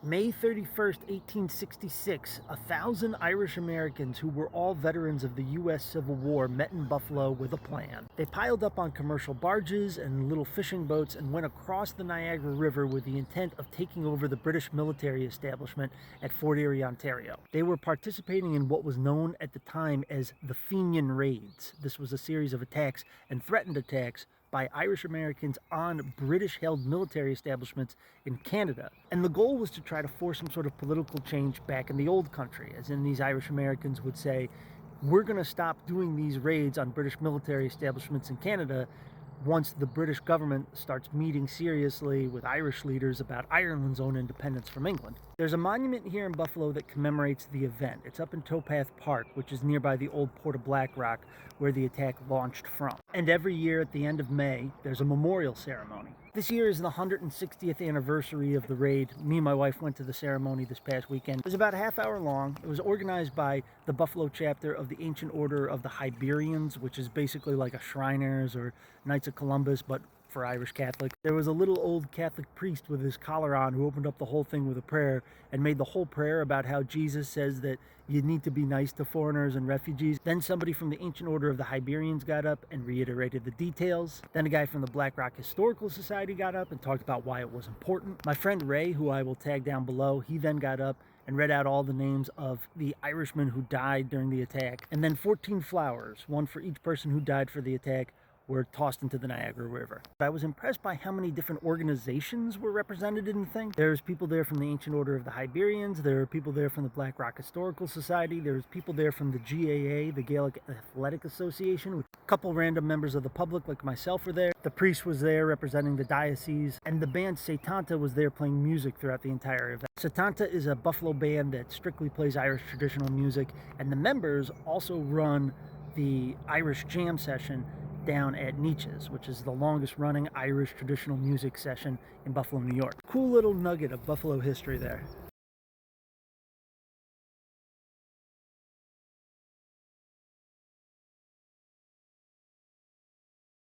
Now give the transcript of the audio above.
May 31st, 1866, 1,000 Irish Americans who were all veterans of the U.S. Civil War met in Buffalo with a plan. They piled up on commercial barges and little fishing boats and went across the Niagara River with the intent of taking over the British military establishment at Fort Erie, Ontario. They were participating in what was known at the time as the Fenian raids. This was a series of attacks and threatened attacks by Irish Americans on British-held military establishments in Canada. And the goal was to try to force some sort of political change back in the old country, as in these Irish Americans would say, we're going to stop doing these raids on British military establishments in Canada once the British government starts meeting seriously with Irish leaders about Ireland's own independence from England. There's a monument here in Buffalo that commemorates the event. It's up in Towpath Park, which is nearby the old Port of Black Rock, where the attack launched from. And every year at the end of May, there's a memorial ceremony. This year is the 160th anniversary of the raid. Me and my wife went to the ceremony this past weekend. It was about a half hour long. It was organized by the Buffalo chapter of the Ancient Order of the Hibernians, which is basically like a Shriners or Knights of Columbus, but for Irish Catholics. There was a little old Catholic priest with his collar on who opened up the whole thing with a prayer and made the whole prayer about how Jesus says that you need to be nice to foreigners and refugees. Then somebody from the Ancient Order of the Hibernians got up and reiterated the details. Then a guy from the Black Rock Historical Society got up and talked about why it was important. My friend Ray, who I will tag down below, he then got up and read out all the names of the Irishmen who died during the attack. And then 14 flowers, one for each person who died for the attack, were tossed into the Niagara River. I was impressed by how many different organizations were represented in the thing. There's people there from the Ancient Order of the Hibernians, there are people there from the Black Rock Historical Society, there's people there from the GAA, the Gaelic Athletic Association. A couple random members of the public like myself were there. The priest was there representing the diocese, and the band Setanta was there playing music throughout the entire event. Setanta is a Buffalo band that strictly plays Irish traditional music, and the members also run the Irish Jam session down at Nietzsche's, which is the longest running Irish traditional music session in Buffalo, New York. Cool little nugget of Buffalo history there.